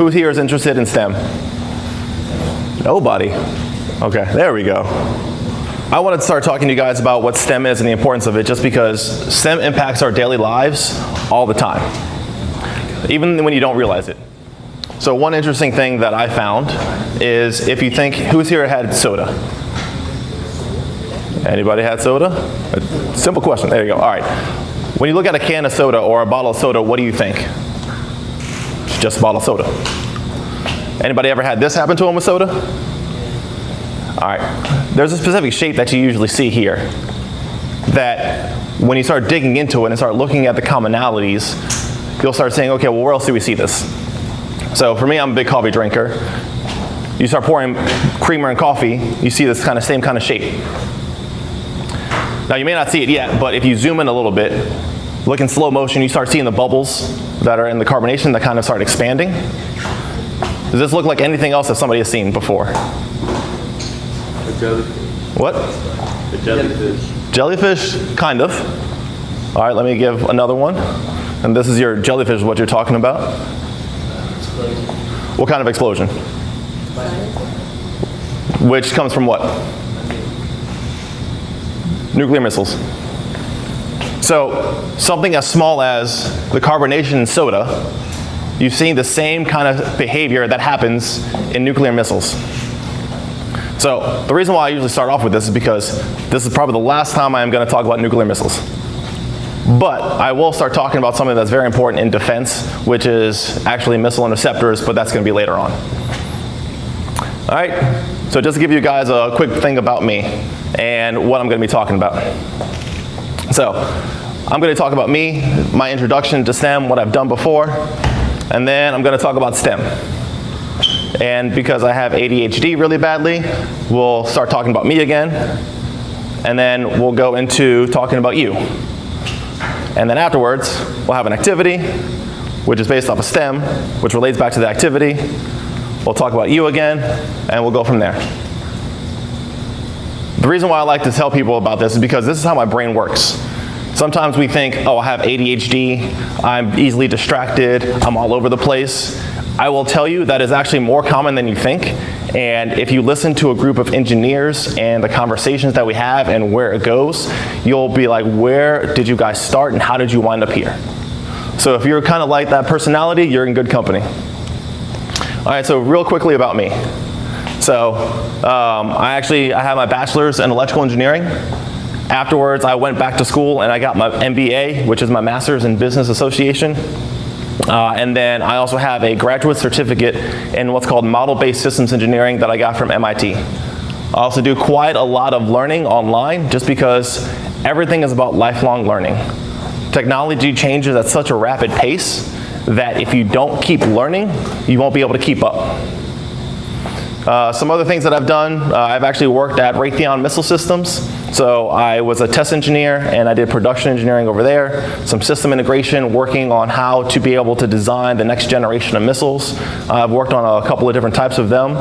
Who here is interested in STEM? Nobody. Okay, there we go. I wanted to start talking to you guys about what STEM is and the importance of it, just because STEM impacts our daily lives all the time, even when you don't realize it. So one interesting thing that I found is, if you think, who's here had soda? Anybody had soda? A simple question, there you go, all right. When you look at a can of soda or a bottle of soda, what do you think? It's just a bottle of soda. Anybody ever had this happen to them with soda? All right, there's a specific shape that you usually see here that when you start digging into it and start looking at the commonalities, you'll start saying, okay, well, where else do we see this? So for me, I'm a big coffee drinker. You start pouring creamer in coffee, you see this same kind of shape. Now you may not see it yet, but if you zoom in a little bit, look in slow motion, you start seeing the bubbles that are in the carbonation that kind of start expanding. Does this look like anything else that somebody has seen before? A jellyfish. What? A jellyfish. Jellyfish, kind of. All right, let me give another one. And this is your jellyfish, what you're talking about. Explosion. What kind of explosion? Which comes from what? Nuclear missiles. So something as small as the carbonation in soda, you've seen the same kind of behavior that happens in nuclear missiles. So the reason why I usually start off with this is because this is probably the last time I'm going to talk about nuclear missiles. But I will start talking about something that's very important in defense, which is actually missile interceptors, but that's going to be later on. All right, so just to give you guys a quick thing about me and what I'm going to be talking about. So I'm going to talk about me, my introduction to STEM, what I've done before, and then I'm going to talk about STEM. And because I have ADHD really badly, we'll start talking about me again, and then we'll go into talking about you. And then afterwards, we'll have an activity, which is based off of STEM, which relates back to the activity. We'll talk about you again, and we'll go from there. The reason why I like to tell people about this is because this is how my brain works. Sometimes we think, oh, I have ADHD, I'm easily distracted, I'm all over the place. I will tell you that is actually more common than you think. And if you listen to a group of engineers and the conversations that we have and where it goes, you'll be like, where did you guys start and how did you wind up here? So if you're kind of like that personality, you're in good company. All right, so real quickly about me. So I have my bachelor's in electrical engineering. Afterwards, I went back to school and I got my MBA, which is my master's in business association. And then I also have a graduate certificate in what's called model-based systems engineering that I got from MIT. I also do quite a lot of learning online just because everything is about lifelong learning. Technology changes at such a rapid pace that if you don't keep learning, you won't be able to keep up. Some other things that I've done, I've actually worked at Raytheon Missile Systems. So I was a test engineer and I did production engineering over there, some system integration, working on how to be able to design the next generation of missiles. I've worked on a couple of different types of them.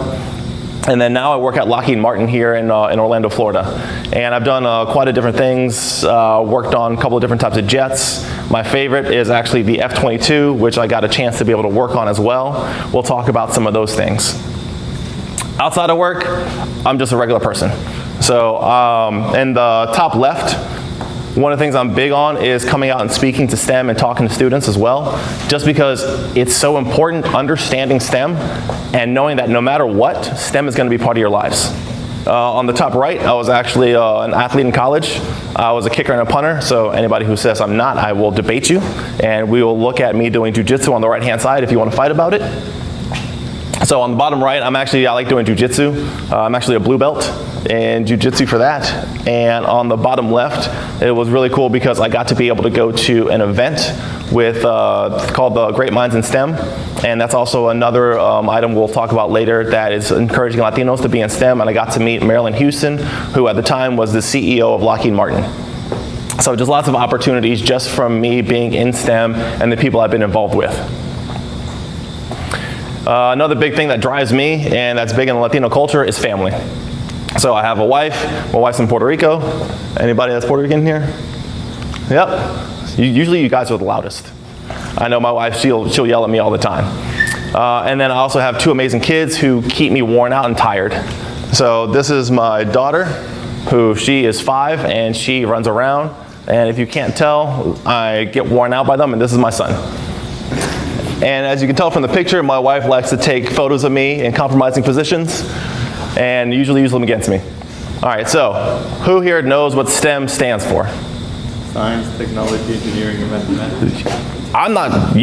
And then now I work at Lockheed Martin here in Orlando, Florida. And I've done quite a different things, worked on a couple of different types of jets. My favorite is actually the F-22, which I got a chance to be able to work on as well. We'll talk about some of those things. Outside of work, I'm just a regular person. So in the top left, one of the things I'm big on is coming out and speaking to STEM and talking to students as well, just because it's so important understanding STEM and knowing that no matter what, STEM is going to be part of your lives. On the top right, I was actually an athlete in college. I was a kicker and a punter, so anybody who says I'm not, I will debate you, and we will look at me doing jiu-jitsu on the right-hand side if you want to fight about it. So on the bottom right, I like doing jiu-jitsu. I'm actually a blue belt in jiu-jitsu for that. And on the bottom left, it was really cool because I got to be able to go to an event with called the Great Minds in STEM. And that's also another item we'll talk about later that is encouraging Latinos to be in STEM. And I got to meet Marilyn Houston, who at the time was the CEO of Lockheed Martin. So just lots of opportunities just from me being in STEM and the people I've been involved with. Another big thing that drives me and that's big in Latino culture is family. So I have a wife. My wife's in Puerto Rico. Anybody that's Puerto Rican here? Yep. Usually you guys are the loudest. I know my wife, she'll yell at me all the time. And then I also have 2 amazing kids who keep me worn out and tired. So this is my daughter, who she is 5 and she runs around. And if you can't tell, I get worn out by them, and this is my son. And as you can tell from the picture, my wife likes to take photos of me in compromising positions and usually use them against me. All right, so who here knows what STEM stands for? Science, technology, engineering, and mathematics. I'm not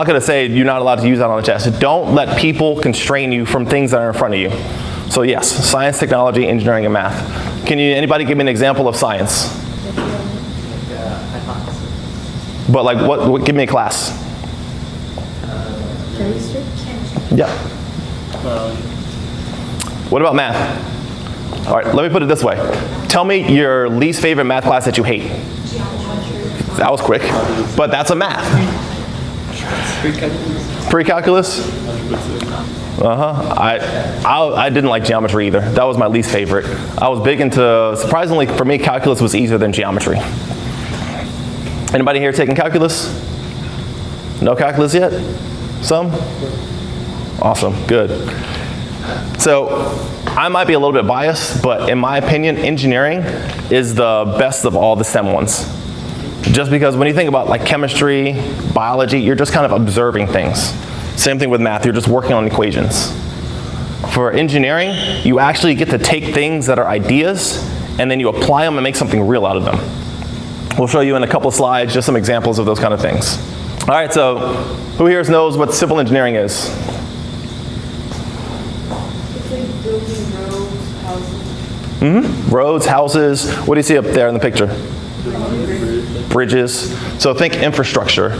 going to say you're not allowed to use that on the test. Don't let people constrain you from things that are in front of you. So yes, science, technology, engineering, and math. Can anybody give me an example of science? But like what give me a class. Chemistry? Yeah. What about math? All right, let me put it this way. Tell me your least favorite math class that you hate. Geometry. That was quick, but that's a math. Pre-calculus? I didn't like geometry either. That was my least favorite. I was big into, surprisingly for me, calculus was easier than geometry. Anybody here taking calculus? No calculus yet? Some? Awesome, good. So I might be a little bit biased, but in my opinion, engineering is the best of all the STEM ones. Just because when you think about like chemistry, biology, you're just kind of observing things. Same thing with math, you're just working on equations. For engineering, you actually get to take things that are ideas and then you apply them and make something real out of them. We'll show you in a couple slides just some examples of those kind of things. All right, so who here knows what civil engineering is? It's like building roads, houses. Roads, houses, what do you see up there in the picture? Bridges. So think infrastructure.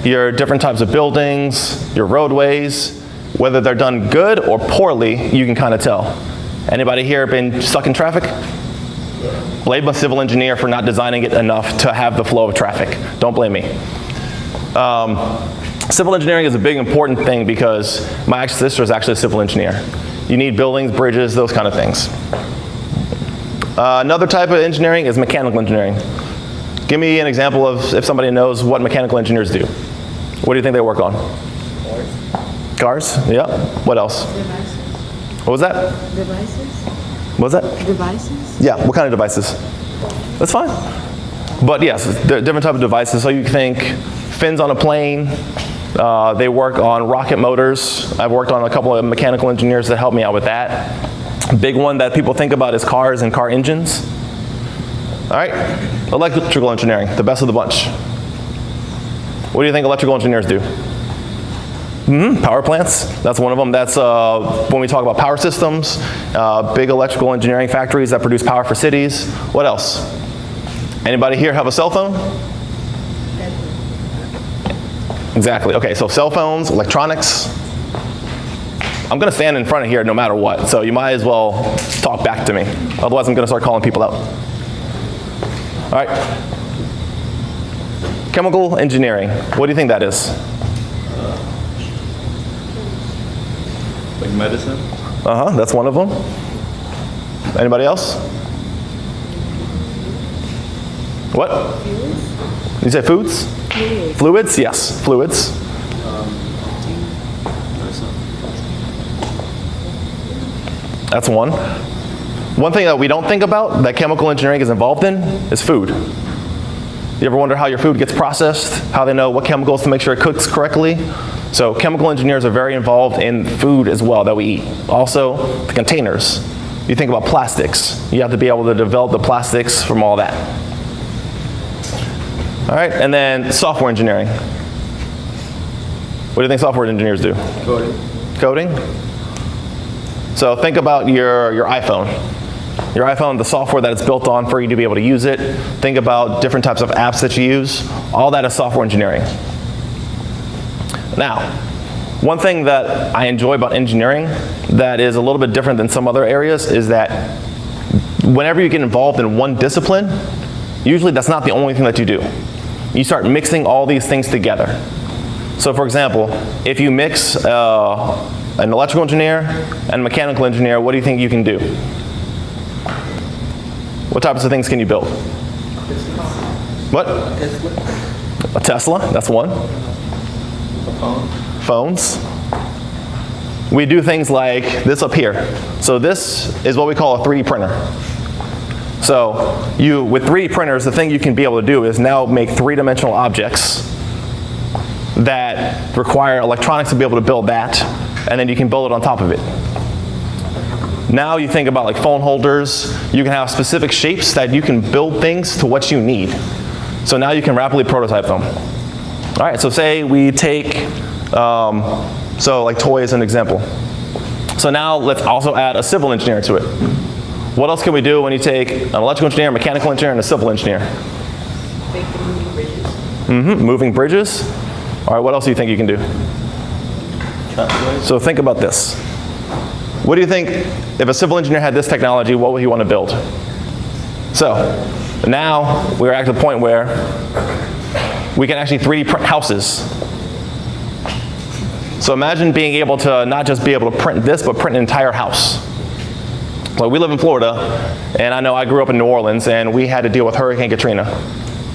Your different types of buildings, your roadways, whether they're done good or poorly, you can kind of tell. Anybody here been stuck in traffic? Blame a civil engineer for not designing it enough to have the flow of traffic. Don't blame me. Civil engineering is a big important thing because my sister is actually a civil engineer. You need buildings, bridges, those kind of things. Another type of engineering is mechanical engineering. Give me an example of if somebody knows what mechanical engineers do. What do you think they work on? Cars? Yeah. What else? Devices. What was that? Devices. What was that? Devices. Yeah, what kind of devices? That's fine. But yes, there are different types of devices. So you think fins on a plane, they work on rocket motors. I've worked on a couple of mechanical engineers that help me out with that. Big one that people think about is cars and car engines. All right, electrical engineering, the best of the bunch. What do you think electrical engineers do? Power plants, that's one of them. That's when we talk about power systems, big electrical engineering factories that produce power for cities. What else? Anybody here have a cell phone? Exactly, okay, so cell phones, electronics. I'm gonna stand in front of here no matter what, so you might as well talk back to me. Otherwise I'm gonna start calling people out. All right. Chemical engineering, what do you think that is? Like medicine? That's one of them. Anybody else? What? Fluids. You say foods? Fluids. Fluids, yes, fluids. That's one. One thing that we don't think about that chemical engineering is involved in is food. You ever wonder how your food gets processed? How they know what chemicals to make sure it cooks correctly? So chemical engineers are very involved in food as well that we eat. Also, the containers. You think about plastics. You have to be able to develop the plastics from all that. All right, and then software engineering. What do you think software engineers do? Coding. Coding? So think about your iPhone. Your iPhone, the software that it's built on for you to be able to use it. Think about different types of apps that you use. All that is software engineering. Now, one thing that I enjoy about engineering that is a little bit different than some other areas is that whenever you get involved in one discipline, usually that's not the only thing that you do. You start mixing all these things together. So for example, if you mix an electrical engineer and a mechanical engineer, what do you think you can do? What types of things can you build? What? A Tesla, that's one. A phone? phones. We do things like this up here. So this is what we call a 3D printer. So with 3D printers, the thing you can be able to do is now make three-dimensional objects that require electronics to be able to build that, and then you can build it on top of it. Now you think about like phone holders, you can have specific shapes that you can build things to what you need. So now you can rapidly prototype them. All right, so say we take, so like toy as an example. So now let's also add a civil engineer to it. What else can we do when you take an electrical engineer, a mechanical engineer, and a civil engineer? Make the moving bridges. Mm-hmm, moving bridges. All right, what else do you think you can do? So think about this. What do you think, if a civil engineer had this technology, what would he want to build? So now we're at the point where we can actually 3D print houses. So imagine being able to not just be able to print this, but print an entire house. So we live in Florida, and I know I grew up in New Orleans, and we had to deal with Hurricane Katrina.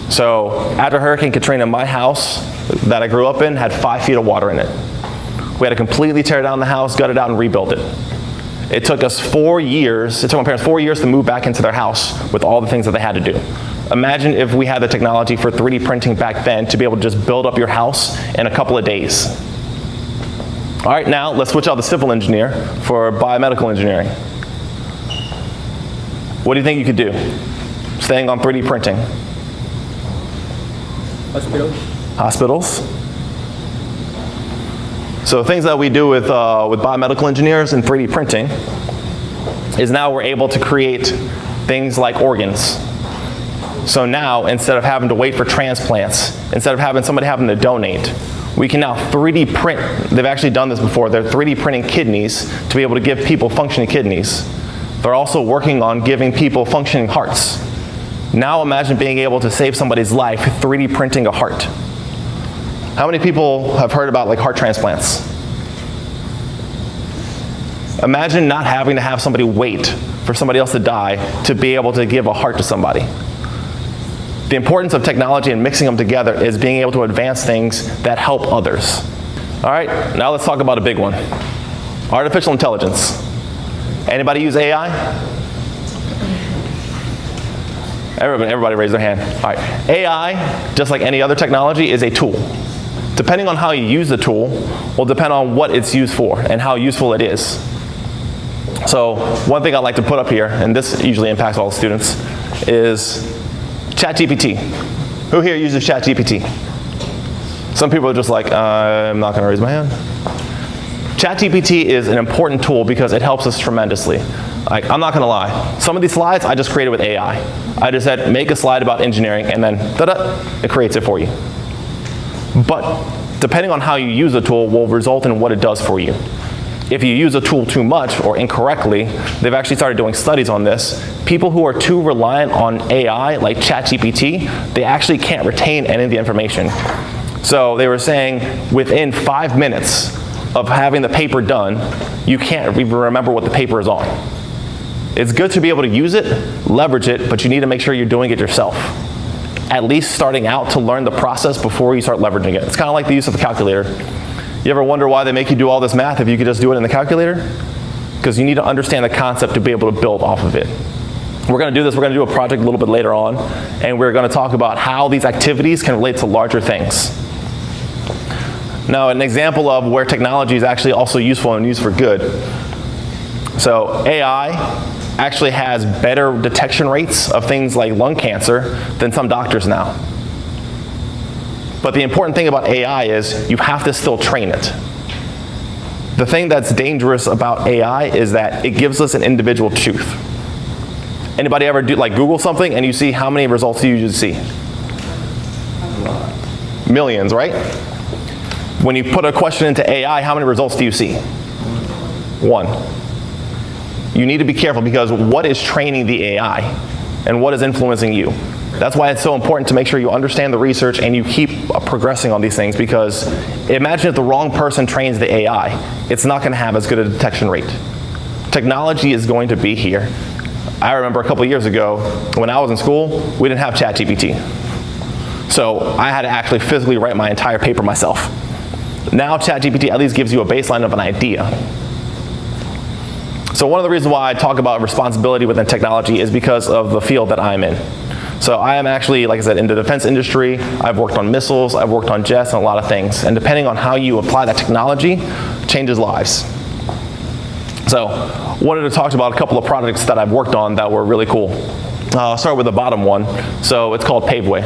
So after Hurricane Katrina, my house that I grew up in had 5 feet of water in it. We had to completely tear down the house, gut it out, and rebuild it. It took us 4 years, it took my parents 4 years to move back into their house with all the things that they had to do. Imagine if we had the technology for 3D printing back then to be able to just build up your house in a couple of days. All right, now let's switch out the civil engineer for biomedical engineering. What do you think you could do? Staying on 3D printing. Hospitals. So things that we do with biomedical engineers and 3D printing is now we're able to create things like organs. So now, instead of having to wait for transplants, instead of having somebody having to donate, we can now 3D print. They've actually done this before. They're 3D printing kidneys to be able to give people functioning kidneys. They're also working on giving people functioning hearts. Now imagine being able to save somebody's life 3D printing a heart. How many people have heard about like heart transplants? Imagine not having to have somebody wait for somebody else to die to be able to give a heart to somebody. The importance of technology and mixing them together is being able to advance things that help others. All right, now let's talk about a big one. Artificial intelligence. Anybody use AI? Everybody raise their hand. All right, AI, just like any other technology, is a tool. Depending on how you use the tool will depend on what it's used for and how useful it is. So one thing I like to put up here, and this usually impacts all the students, is ChatGPT. Who here uses ChatGPT? Some people are just like, I'm not gonna raise my hand. ChatGPT is an important tool because it helps us tremendously. Like, I'm not gonna lie, some of these slides I just created with AI. I just said, make a slide about engineering, and then ta-da, it creates it for you. But depending on how you use the tool will result in what it does for you. If you use a tool too much or incorrectly, they've actually started doing studies on this. People who are too reliant on AI, like ChatGPT, they actually can't retain any of the information. So they were saying within 5 minutes of having the paper done, you can't even remember what the paper is on. It's good to be able to use it, leverage it, but you need to make sure you're doing it yourself. At least starting out to learn the process before you start leveraging it. It's kind of like the use of a calculator. You ever wonder why they make you do all this math if you could just do it in the calculator? Because you need to understand the concept to be able to build off of it. We're going to do this, we're going to do a project a little bit later on, and we're going to talk about how these activities can relate to larger things. Now, an example of where technology is actually also useful and used for good. So AI actually has better detection rates of things like lung cancer than some doctors now. But the important thing about AI is you have to still train it. The thing that's dangerous about AI is that it gives us an individual truth. Anybody ever do like Google something and you see how many results do you usually see? Millions, right? When you put a question into AI, how many results do you see? 1. You need to be careful because what is training the AI and what is influencing you? That's why it's so important to make sure you understand the research and you keep progressing on these things, because imagine if the wrong person trains the AI, it's not going to have as good a detection rate. Technology is going to be here. I remember a couple of years ago when I was in school, we didn't have ChatGPT. So I had to actually physically write my entire paper myself. Now ChatGPT at least gives you a baseline of an idea. So one of the reasons why I talk about responsibility within technology is because of the field that I'm in. So I am actually, like I said, in the defense industry. I've worked on missiles, I've worked on jets, and a lot of things. And depending on how you apply that technology, changes lives. So wanted to talk about a couple of projects that I've worked on that were really cool. I'll start with the bottom one. So it's called Paveway.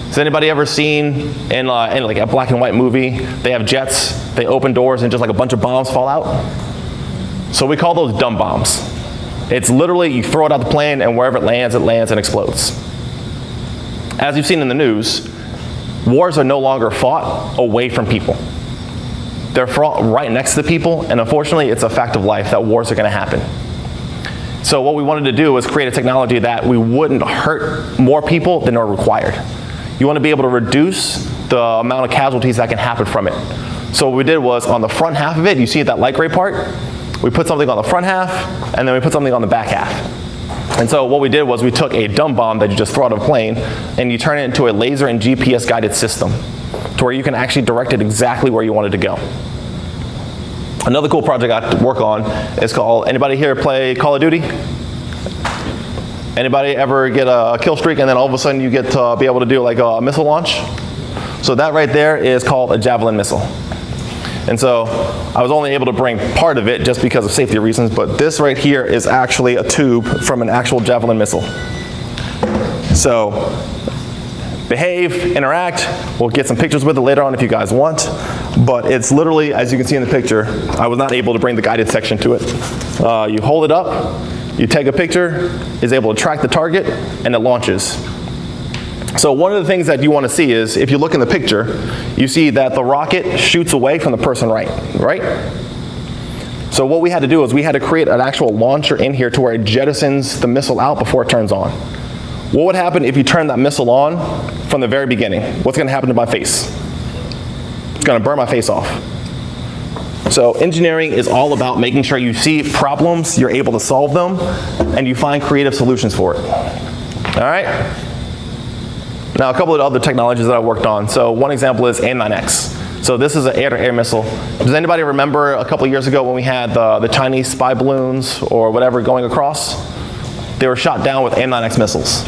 Has anybody ever seen in like a black and white movie, they have jets, they open doors and just like a bunch of bombs fall out? So we call those dumb bombs. It's literally, you throw it out the plane and wherever it lands and explodes. As you've seen in the news, wars are no longer fought away from people. They're fought right next to people, and unfortunately, it's a fact of life that wars are gonna happen. So what we wanted to do was create a technology that we wouldn't hurt more people than are required. You wanna be able to reduce the amount of casualties that can happen from it. So what we did was, on the front half of it, you see that light gray part? We put something on the front half, and then we put something on the back half. And so what we did was we took a dumb bomb that you just throw out of a plane, and you turn it into a laser and GPS guided system, to where you can actually direct it exactly where you want it to go. Another cool project I work on is called, anybody here play Call of Duty? Anybody ever get a kill streak and then all of a sudden you get to be able to do like a missile launch? So that right there is called a javelin missile. And so I was only able to bring part of it just because of safety reasons, but this right here is actually a tube from an actual javelin missile. So behave, interact, we'll get some pictures with it later on if you guys want, but it's literally, as you can see in the picture, I was not able to bring the guided section to it. You hold it up, you take a picture, it's able to track the target, and it launches. So one of the things that you want to see is, if you look in the picture, you see that the rocket shoots away from the person right? So what we had to do is we had to create an actual launcher in here to where it jettisons the missile out before it turns on. What would happen if you turn that missile on from the very beginning? What's going to happen to my face? It's going to burn my face off. So engineering is all about making sure you see problems, you're able to solve them, and you find creative solutions for it. All right? Now, a couple of other technologies that I worked on. So one example is N9X. So this is an air-to-air missile. Does anybody remember a couple of years ago when we had the Chinese spy balloons or whatever going across? They were shot down with N9X missiles.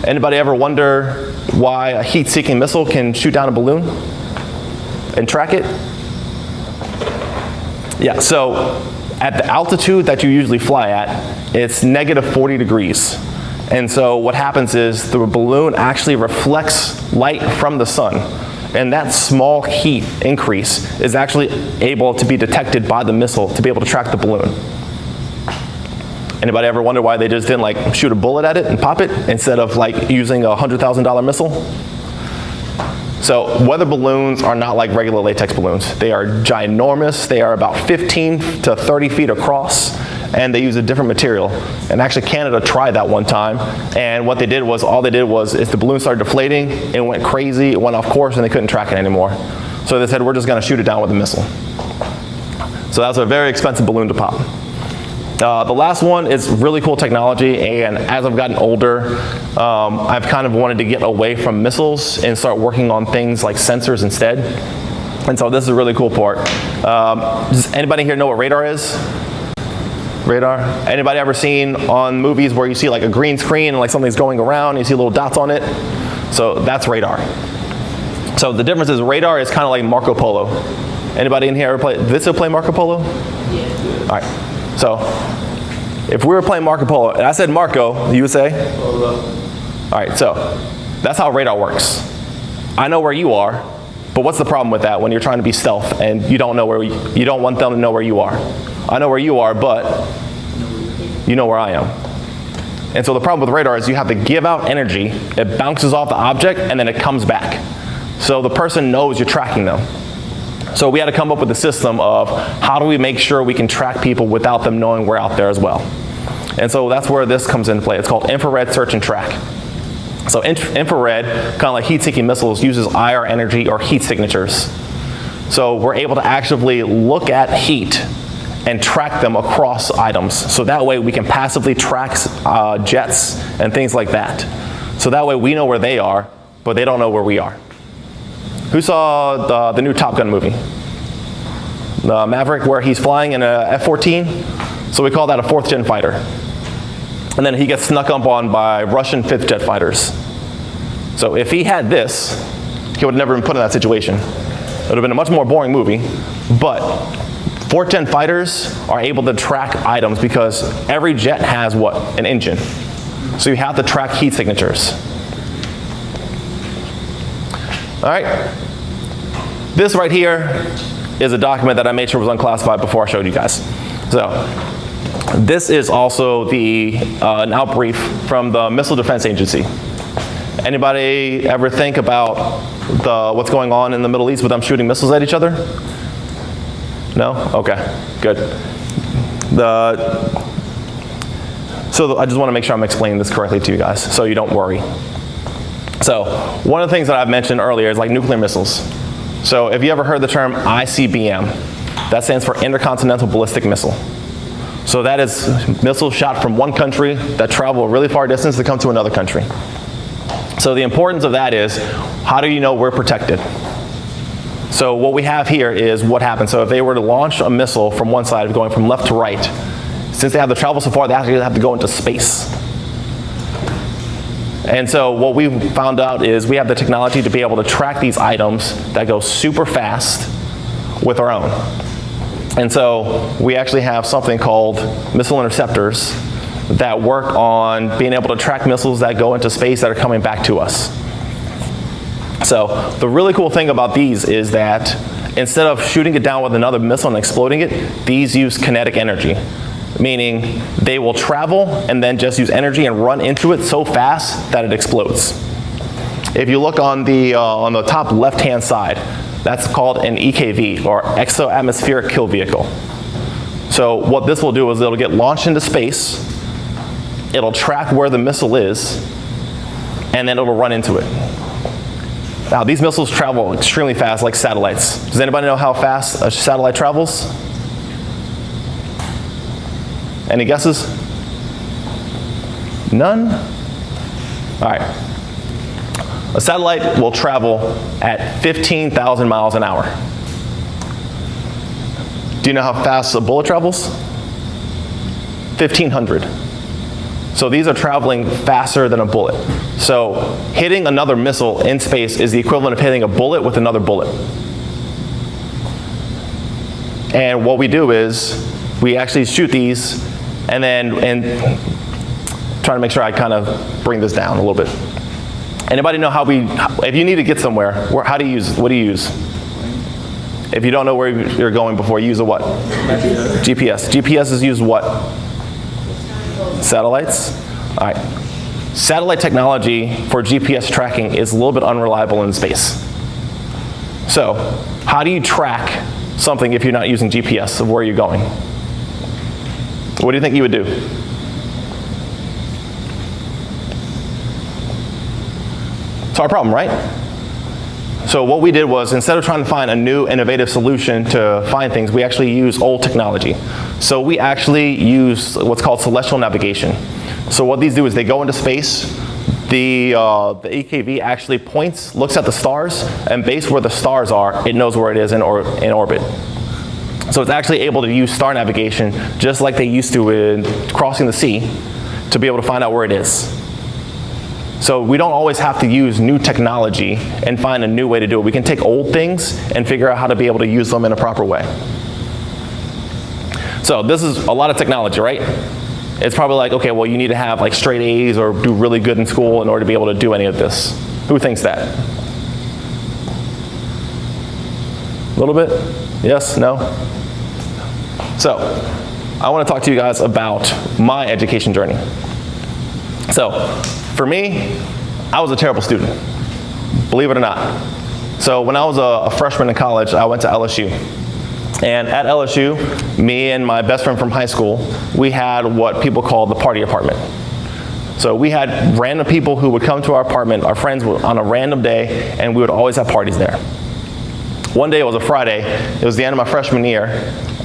Anybody ever wonder why a heat-seeking missile can shoot down a balloon and track it? Yeah, so at the altitude that you usually fly at, it's negative 40 degrees. And so what happens is the balloon actually reflects light from the sun. And that small heat increase is actually able to be detected by the missile to be able to track the balloon. Anybody ever wonder why they just didn't like shoot a bullet at it and pop it instead of like using a $100,000 missile? So weather balloons are not like regular latex balloons. They are ginormous. They are about 15 to 30 feet across, and they use a different material. And actually Canada tried that one time, and what they did was, is the balloon started deflating, it went crazy, it went off course, and they couldn't track it anymore. So they said, we're just gonna shoot it down with a missile. So that's a very expensive balloon to pop. The last one is really cool technology, and as I've gotten older, I've kind of wanted to get away from missiles and start working on things like sensors instead. And so this is a really cool part. Does anybody here know what radar is? Radar? Anybody ever seen on movies where you see like a green screen and like something's going around and you see little dots on it? So that's radar. So the difference is radar is kind of like Marco Polo. Anybody in here ever play, did they still play Marco Polo? Yeah. All right. So, if we were playing Marco Polo, and I said Marco, you would say? Polo. All right, so that's how radar works. I know where you are, but what's the problem with that when you're trying to be stealth and you don't know where you don't want them to know where you are? I know where you are, but you know where I am. And so the problem with radar is you have to give out energy, it bounces off the object, and then it comes back. So the person knows you're tracking them. So we had to come up with a system of how do we make sure we can track people without them knowing we're out there as well. And so that's where this comes into play. It's called infrared search and track. So infrared, kind of like heat-seeking missiles, uses IR energy or heat signatures. So we're able to actively look at heat and track them across items. So that way we can passively track jets and things like that. So that way we know where they are, but they don't know where we are. Who saw the new Top Gun movie? The Maverick, where he's flying in a F-14. So we call that a 4th gen fighter. And then he gets snuck up on by Russian 5th jet fighters. So if he had this, he would have never been put in that situation. It would have been a much more boring movie, but 4th gen fighters are able to track items because every jet has what? An engine. So you have to track heat signatures. All right. This right here is a document that I made sure was unclassified before I showed you guys. So this is also an out brief from the Missile Defense Agency. Anybody ever think about what's going on in the Middle East with them shooting missiles at each other? No? Okay, good. So I just want to make sure I'm explaining this correctly to you guys, so you don't worry. So one of the things that I've mentioned earlier is like nuclear missiles. So if you ever heard the term ICBM, that stands for Intercontinental Ballistic Missile. So that is missiles shot from one country that travel a really far distance to come to another country. So the importance of that is, how do you know we're protected? So what we have here is what happens. So if they were to launch a missile from one side, going from left to right, since they have to travel so far, they actually have to go into space. And so what we found out is we have the technology to be able to track these items that go super fast with our own. And so we actually have something called missile interceptors that work on being able to track missiles that go into space that are coming back to us. So the really cool thing about these is that instead of shooting it down with another missile and exploding it, these use kinetic energy, meaning they will travel and then just use energy and run into it so fast that it explodes. If you look on the top left-hand side, that's called an EKV, or exo-atmospheric kill vehicle. So what this will do is it'll get launched into space, it'll track where the missile is, and then it'll run into it. Now these missiles travel extremely fast like satellites. Does anybody know how fast a satellite travels? Any guesses? None? All right. A satellite will travel at 15,000 miles an hour. Do you know how fast a bullet travels? 1,500. So these are traveling faster than a bullet. So hitting another missile in space is the equivalent of hitting a bullet with another bullet. And what we do is we actually shoot these and try to make sure I kind of bring this down a little bit. Anybody know if you need to get somewhere, what do you use? If you don't know where you're going before, you use a what? GPS. GPS is used what? Satellites? All right. Satellite technology for GPS tracking is a little bit unreliable in space. So, how do you track something if you're not using GPS of where you're going? What do you think you would do? It's our problem, right? So what we did was, instead of trying to find a new innovative solution to find things, we actually use old technology. So we actually use what's called celestial navigation. So what these do is they go into space, the EKV actually looks at the stars, and based where the stars are, it knows where it is in orbit. So it's actually able to use star navigation just like they used to in crossing the sea to be able to find out where it is. So we don't always have to use new technology and find a new way to do it. We can take old things and figure out how to be able to use them in a proper way. So this is a lot of technology, right? It's probably like, okay, well, you need to have like straight A's or do really good in school in order to be able to do any of this. Who thinks that? A little bit? Yes? No? So I want to talk to you guys about my education journey. So for me, I was a terrible student, believe it or not. So when I was a freshman in college, I went to LSU. And at LSU, me and my best friend from high school, we had what people call the party apartment. So we had random people who would come to our apartment, our friends, on a random day, and we would always have parties there. One day, it was a Friday, it was the end of my freshman year,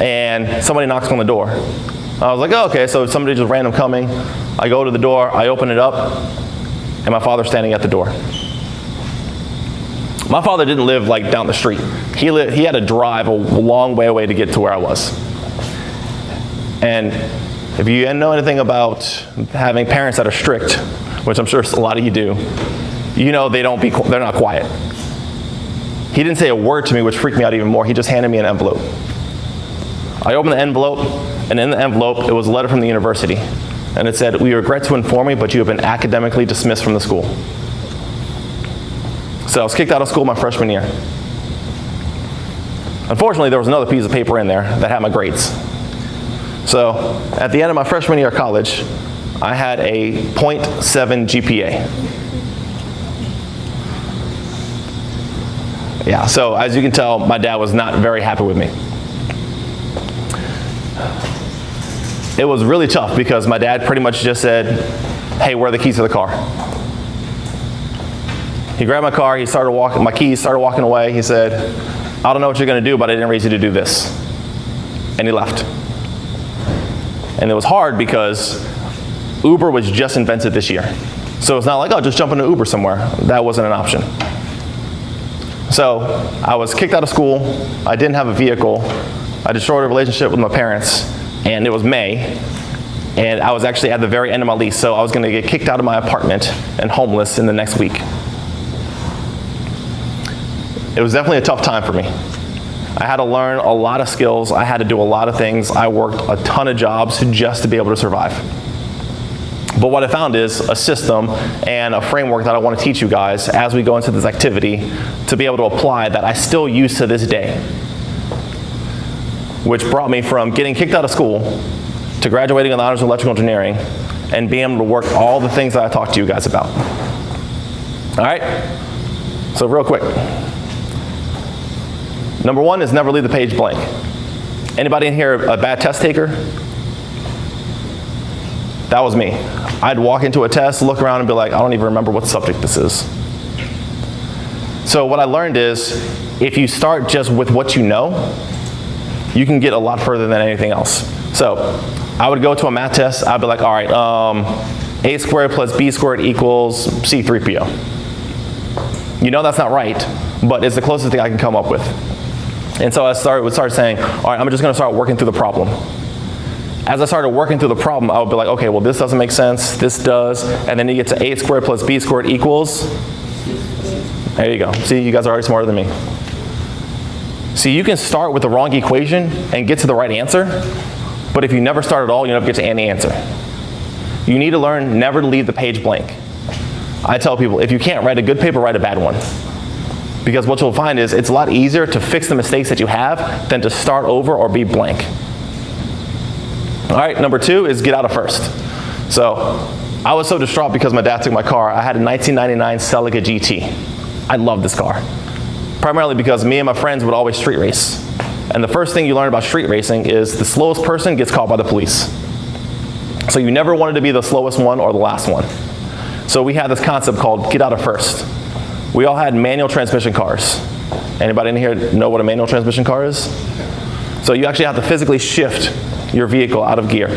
and somebody knocks on the door. I was like, oh, okay, so somebody just random coming. I go to the door, I open it up, and my father's standing at the door. My father didn't live like down the street. He had to drive a long way away to get to where I was. And if you know anything about having parents that are strict, which I'm sure a lot of you do, you know they're not quiet. He didn't say a word to me, which freaked me out even more. He just handed me an envelope. I opened the envelope, and in the envelope, it was a letter from the university. And it said, "We regret to inform you, but you have been academically dismissed from the school." So I was kicked out of school my freshman year. Unfortunately, there was another piece of paper in there that had my grades. So at the end of my freshman year of college, I had a 0.7 GPA. Yeah, so as you can tell, my dad was not very happy with me. It was really tough because my dad pretty much just said, "Hey, where are the keys to the car?" He grabbed my car, my keys, started walking away. He said, "I don't know what you're gonna do, but I didn't raise you to do this." And he left. And it was hard because Uber was just invented this year. So it's not like, oh, just jump into Uber somewhere. That wasn't an option. So I was kicked out of school. I didn't have a vehicle. I destroyed a relationship with my parents, and it was May. And I was actually at the very end of my lease, so I was gonna get kicked out of my apartment and homeless in the next week. It was definitely a tough time for me. I had to learn a lot of skills. I had to do a lot of things. I worked a ton of jobs just to be able to survive. But what I found is a system and a framework that I want to teach you guys as we go into this activity to be able to apply that I still use to this day, which brought me from getting kicked out of school to graduating with honors in electrical engineering and being able to work all the things that I talked to you guys about. All right? So real quick. Number one is never leave the page blank. Anybody in here a bad test taker? That was me. I'd walk into a test, look around and be like, I don't even remember what subject this is. So what I learned is, if you start just with what you know, you can get a lot further than anything else. So I would go to a math test, I'd be like, all right, a squared plus b squared equals C3PO. You know that's not right, but it's the closest thing I can come up with. And so I would start saying, all right, I'm just gonna start working through the problem. As I started working through the problem, I would be like, okay, well this doesn't make sense, this does, and then you get to a squared plus b squared equals, there you go. See, you guys are already smarter than me. See, you can start with the wrong equation and get to the right answer, but if you never start at all, you never get to any answer. You need to learn never to leave the page blank. I tell people, if you can't write a good paper, write a bad one. Because what you'll find is it's a lot easier to fix the mistakes that you have than to start over or be blank. All right, number two is get out of first. So I was so distraught because my dad took my car. I had a 1999 Celica GT. I love this car. Primarily because me and my friends would always street race. And the first thing you learn about street racing is the slowest person gets caught by the police. So you never wanted to be the slowest one or the last one. So we had this concept called get out of first. We all had manual transmission cars. Anybody in here know what a manual transmission car is? So you actually have to physically shift your vehicle out of gear.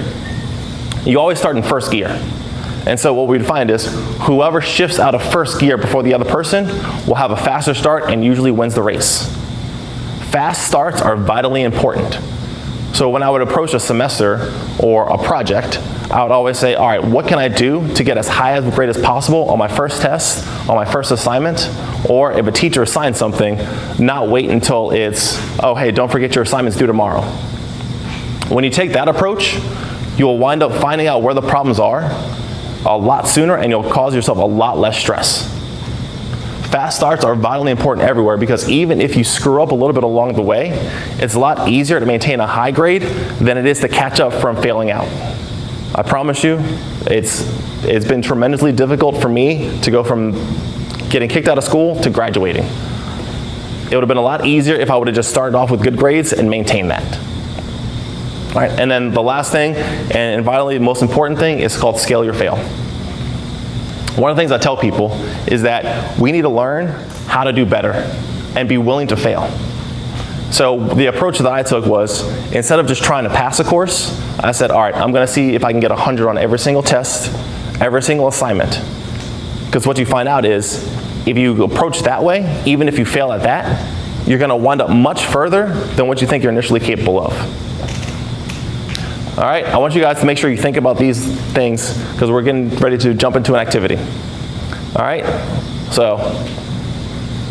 You always start in first gear. And so what we'd find is whoever shifts out of first gear before the other person will have a faster start and usually wins the race. Fast starts are vitally important. So when I would approach a semester or a project, I would always say, all right, what can I do to get as high of a grade as possible on my first test, on my first assignment, or if a teacher assigns something, not wait until it's, oh, hey, don't forget your assignment's due tomorrow. When you take that approach, you will wind up finding out where the problems are a lot sooner and you'll cause yourself a lot less stress. Fast starts are vitally important everywhere because even if you screw up a little bit along the way, it's a lot easier to maintain a high grade than it is to catch up from failing out. I promise you, it's been tremendously difficult for me to go from getting kicked out of school to graduating. It would have been a lot easier if I would have just started off with good grades and maintained that. All right, and then the last thing, and vitally the most important thing, is called scale your fail. One of the things I tell people is that we need to learn how to do better and be willing to fail. So the approach that I took was, instead of just trying to pass a course, I said, all right, I'm gonna see if I can get 100 on every single test, every single assignment. Because what you find out is, if you approach that way, even if you fail at that, you're gonna wind up much further than what you think you're initially capable of. All right, I want you guys to make sure you think about these things because we're getting ready to jump into an activity. All right, so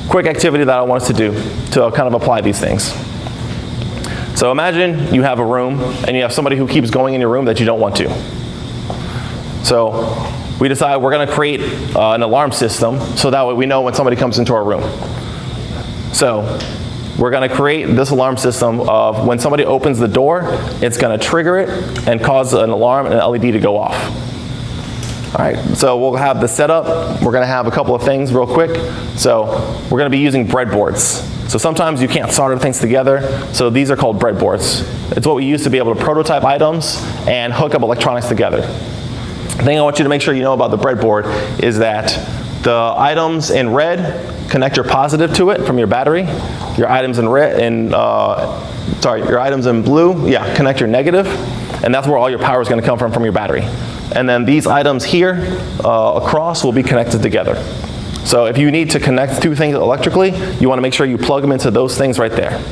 quick activity that I want us to do to kind of apply these things. So imagine you have a room and you have somebody who keeps going in your room that you don't want to. So we decide we're going to create an alarm system so that way we know when somebody comes into our room. So we're going to create this alarm system of when somebody opens the door, it's going to trigger it and cause an alarm and an LED to go off. All right, so we'll have the setup. We're going to have a couple of things real quick. So we're going to be using breadboards. So sometimes you can't solder things together, so these are called breadboards. It's what we use to be able to prototype items and hook up electronics together. The thing I want you to make sure you know about the breadboard is that the items in red connect your positive to it from your battery. Your items in your items in blue, connect your negative, and that's where all your power is going to come from your battery. And then these items here across will be connected together. So if you need to connect two things electrically, you want to make sure you plug them into those things right there.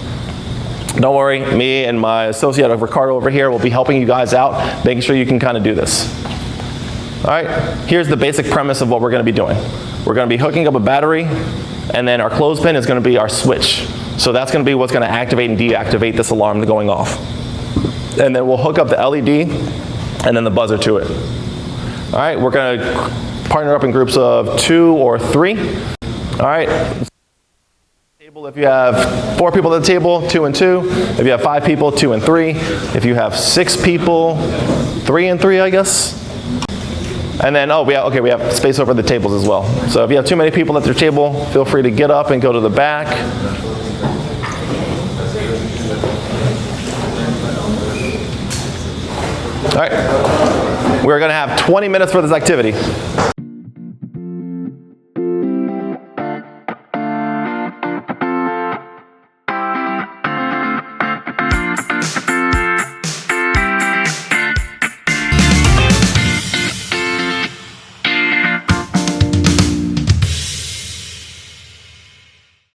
Don't worry, me and my associate Ricardo over here will be helping you guys out, making sure you can kind of do this. All right, here's the basic premise of what we're going to be doing. We're going to be hooking up a battery, and then our clothespin is going to be our switch. So that's going to be what's going to activate and deactivate this alarm going off. And then we'll hook up the LED and then the buzzer to it. All right, we're going to partner up in groups of 2 or 3. All right. If you have 4 people at the table, 2 and 2. If you have 5 people, 2 and 3. If you have 6 people, 3 and 3, I guess. And then, we have space over the tables as well. So if you have too many people at their table, feel free to get up and go to the back. All right. We're going to have 20 minutes for this activity.